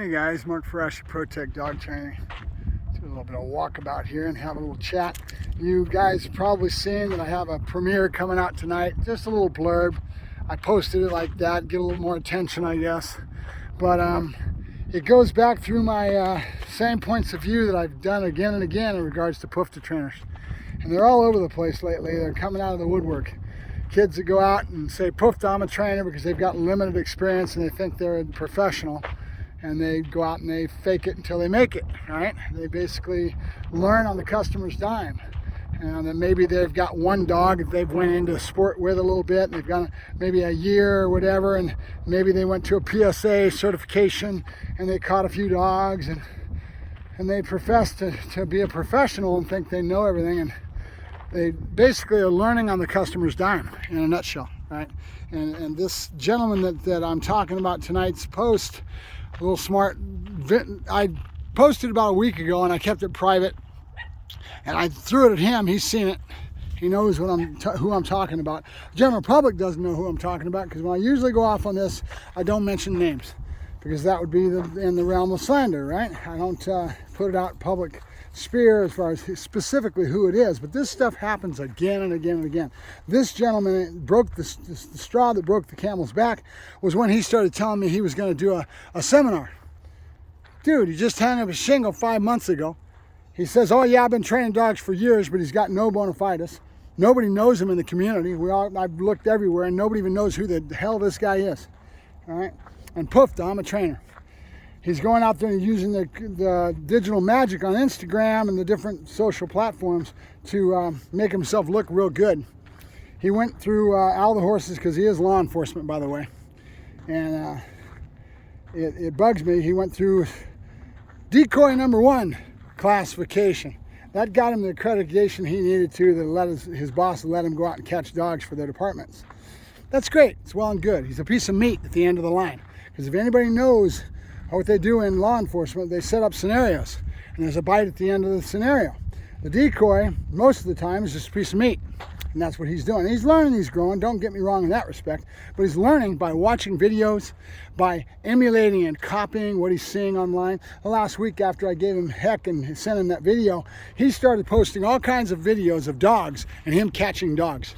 Hey guys, Mark Ferrasci, ProTech Dog Training. Do a little bit of walkabout here and have a little chat. You guys have probably seen that I have a premiere coming out tonight. Just a little blurb. I posted it like that, get a little more attention, I guess. But it goes back through my same points of view that I've done again and again in regards to PUFTA trainers. And they're all over the place lately. They're coming out of the woodwork. Kids that go out and say, PUFTA, I'm a trainer, because they've got limited experience and they think they're a professional. And they go out and they fake it until they make it, right? They basically learn on the customer's dime. And then maybe they've got one dog that they've went into sport with a little bit, and they've got maybe a year or whatever, and maybe they went to a PSA certification and they caught a few dogs, and they profess to be a professional and think they know everything, and they basically are learning on the customer's dime in a nutshell, right? And this gentleman that I'm talking about tonight's post, a little smart, I posted about a week ago and I kept it private, and I threw it at him. He's seen it. He knows who I'm talking about. The general public doesn't know who I'm talking about, because when I usually go off on this, I don't mention names, because that would be in the realm of slander, right? I don't put it out public sphere as far as specifically who it is, but this stuff happens again and again and again. This gentleman broke the straw that broke the camel's back was when he started telling me he was going to do a seminar. Dude, he just hung up a shingle 5 months ago. He says, oh yeah, I've been training dogs for years, but he's got no bona fides. Nobody knows him in the community. I've looked everywhere and nobody even knows who the hell this guy is. All right? And PUFTA, I'm a trainer. He's going out there and using the digital magic on Instagram and the different social platforms to make himself look real good. He went through all the horses, because he is law enforcement, by the way. And it bugs me. He went through decoy number 1 classification. That got him the accreditation he needed to let his boss let him go out and catch dogs for their departments. That's great. It's well and good. He's a piece of meat at the end of the line. Because if anybody knows what they do in law enforcement, they set up scenarios, and there's a bite at the end of the scenario. The decoy, most of the time, is just a piece of meat, and that's what he's doing. He's learning, he's growing, don't get me wrong in that respect, but he's learning by watching videos, by emulating and copying what he's seeing online. The last week, after I gave him heck and sent him that video, he started posting all kinds of videos of dogs and him catching dogs.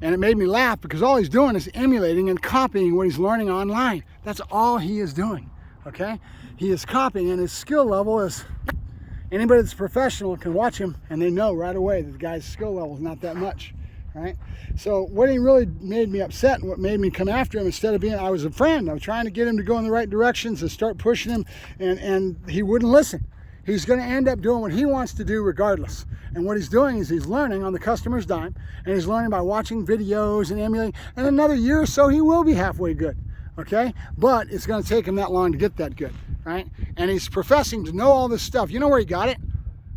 And it made me laugh, because all he's doing is emulating and copying what he's learning online. That's all he is doing, okay? He is copying, and his skill level is, anybody that's professional can watch him and they know right away that the guy's skill level is not that much, right? So what he really made me upset, and what made me come after him, instead of being, I was a friend, I was trying to get him to go in the right directions and start pushing him, and he wouldn't listen. He's going to end up doing what he wants to do regardless. And what he's doing is he's learning on the customer's dime, and he's learning by watching videos and emulating. And another year or so, he will be halfway good, okay? But it's going to take him that long to get that good, right? And he's professing to know all this stuff. You know where he got it?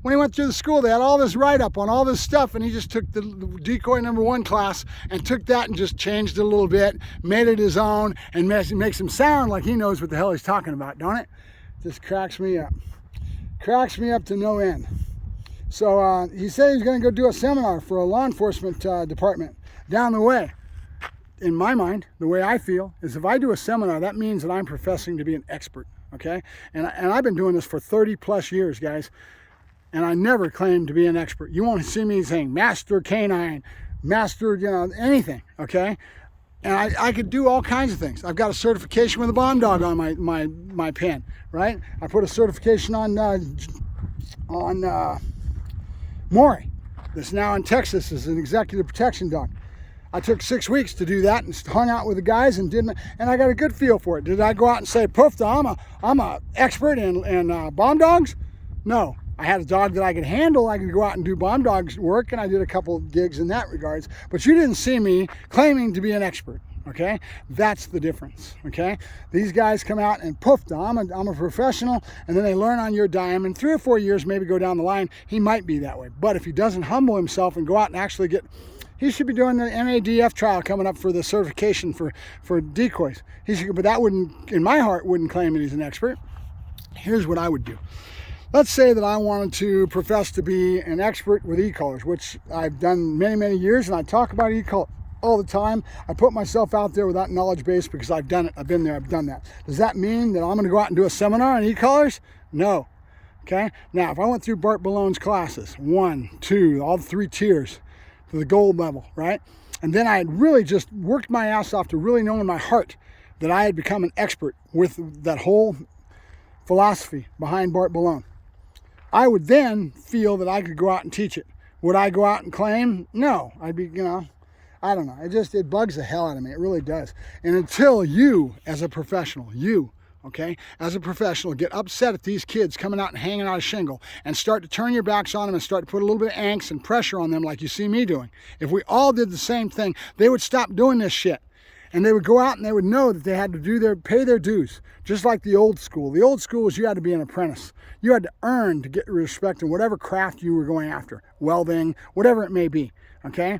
When he went through the school, they had all this write-up on all this stuff, and he just took the decoy number 1 class and took that and just changed it a little bit, made it his own, and makes him sound like he knows what the hell he's talking about, don't it? Just cracks me up. Cracks me up to no end. So he said he's going to go do a seminar for a law enforcement department down the way. In my mind, the way I feel is, if I do a seminar, that means that I'm professing to be an expert, okay? And I've been doing this for 30 plus years, guys, and I never claimed to be an expert. You won't see me saying master canine, master, anything, okay? And I could do all kinds of things. I've got a certification with a bomb dog on my pen, right? I put a certification on Maury, that's now in Texas as an executive protection dog. I took 6 weeks to do that and hung out with the guys and I got a good feel for it. Did I go out and say, PUFTA, I'm a expert in bomb dogs? No. I had a dog that I could handle. I could go out and do bomb dogs work, and I did a couple gigs in that regards. But you didn't see me claiming to be an expert, okay? That's the difference, okay? These guys come out and PUFTA, I'm a professional, and then they learn on your dime. In 3 or 4 years, maybe go down the line, he might be that way. But if he doesn't humble himself and go out and actually he should be doing the NADF trial coming up for the certification for decoys. But that wouldn't, in my heart, wouldn't claim that he's an expert. Here's what I would do. Let's say that I wanted to profess to be an expert with e-collars, which I've done many, many years, and I talk about e-collar all the time. I put myself out there with that knowledge base because I've done it. I've been there. I've done that. Does that mean that I'm going to go out and do a seminar on e-collars? No. Okay. Now, if I went through Bart Ballone's classes, 1, 2, all 3 tiers to the gold level, right? And then I had really just worked my ass off to really know in my heart that I had become an expert with that whole philosophy behind Bart Balone. I would then feel that I could go out and teach it. Would I go out and claim? No. I'd be, I don't know. It bugs the hell out of me. It really does. And until you, as a professional, as a professional, get upset at these kids coming out and hanging out a shingle and start to turn your backs on them and start to put a little bit of angst and pressure on them like you see me doing. If we all did the same thing, they would stop doing this shit. And they would go out and they would know that they had to pay their dues, just like the old school. The old school was you had to be an apprentice. You had to earn to get respect in whatever craft you were going after, welding, whatever it may be, okay?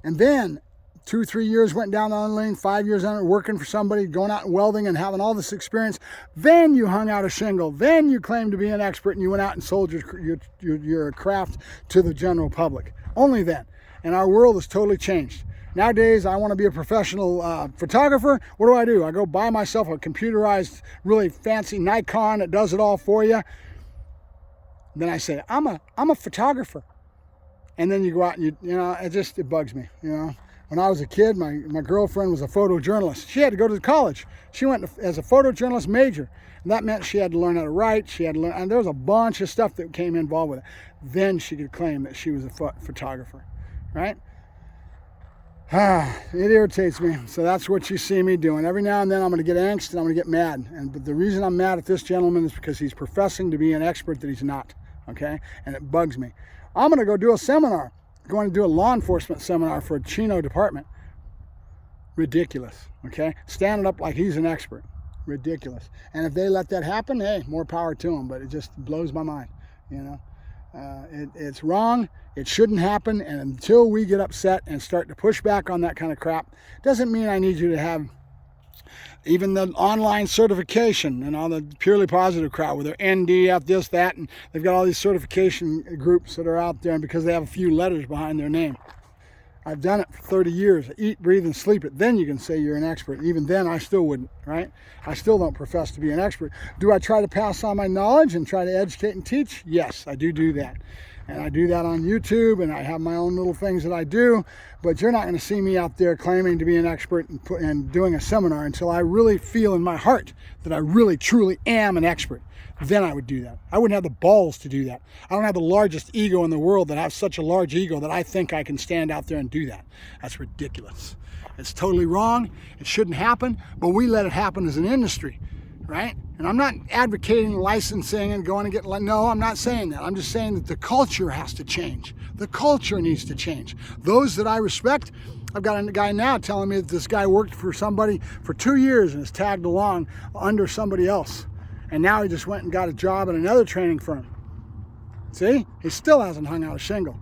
And then 2, 3 years went down the lane, 5 years on it, working for somebody, going out and welding and having all this experience. Then you hung out a shingle. Then you claimed to be an expert and you went out and sold your craft to the general public. Only then. And our world has totally changed. Nowadays, I want to be a professional photographer. What do? I go buy myself a computerized, really fancy Nikon that does it all for you. Then I say, I'm a photographer. And then you go out and it bugs me, When I was a kid, my girlfriend was a photojournalist. She had to go to college. She went as a photojournalist major. And that meant she had to learn how to write. And there was a bunch of stuff that came involved with it. Then she could claim that she was a photographer, right? It irritates me. So that's what you see me doing. Every now and then I'm going to get angst and I'm going to get mad. But the reason I'm mad at this gentleman is because he's professing to be an expert that he's not, okay? And it bugs me. I'm going to go do a seminar. Going to do a law enforcement seminar for a Chino department. Ridiculous, okay? Standing up like he's an expert. Ridiculous. And if they let that happen, hey, more power to them. But it just blows my mind, It's wrong. It shouldn't happen. And until we get upset and start to push back on that kind of crap, doesn't mean I need you to have even the online certification and all the purely positive crowd with their ND, this, that, and they've got all these certification groups that are out there, and because they have a few letters behind their name. I've done it for 30 years. Eat, breathe, and sleep it. Then you can say you're an expert. Even then, I still wouldn't, right? I still don't profess to be an expert. Do I try to pass on my knowledge and try to educate and teach? Yes, I do that. And I do that on YouTube, and I have my own little things that I do. But you're not going to see me out there claiming to be an expert and doing a seminar until I really feel in my heart that I really, truly am an expert. Then I would do that. I wouldn't have the balls to do that. I don't have the largest ego in the world that have such a large ego that I think I can stand out there and do that. That's ridiculous. It's totally wrong. It shouldn't happen, but we let it happen as an industry, right? And I'm not advocating licensing and going to get, no, I'm not saying that. I'm just saying that the culture has to change. The culture needs to change. Those that I respect, I've got a guy now telling me that this guy worked for somebody for 2 years and is tagged along under somebody else. And now he just went and got a job at another training firm. See? He still hasn't hung out a shingle.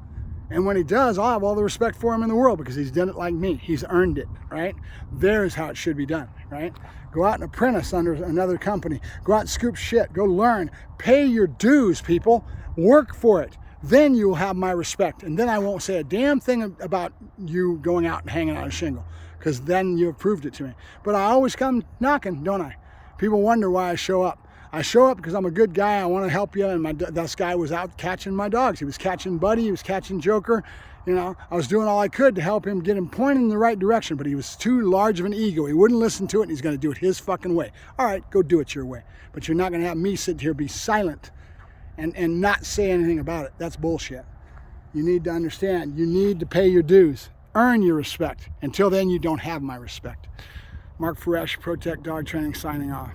And when he does, I'll have all the respect for him in the world because he's done it like me. He's earned it, right? There's how it should be done, right? Go out and apprentice under another company. Go out and scoop shit. Go learn. Pay your dues, people. Work for it. Then you'll have my respect. And then I won't say a damn thing about you going out and hanging out a shingle because then you've proved it to me. But I always come knocking, don't I? People wonder why I show up. I show up because I'm a good guy. I want to help you. And this guy was out catching my dogs. He was catching Buddy. He was catching Joker. I was doing all I could to help him, get him pointed in the right direction. But he was too large of an ego. He wouldn't listen to it. And he's going to do it his fucking way. All right, go do it your way. But you're not going to have me sit here, be silent, and not say anything about it. That's bullshit. You need to understand. You need to pay your dues. Earn your respect. Until then, you don't have my respect. Mark Ferrasci, Protect Dog Training, signing off.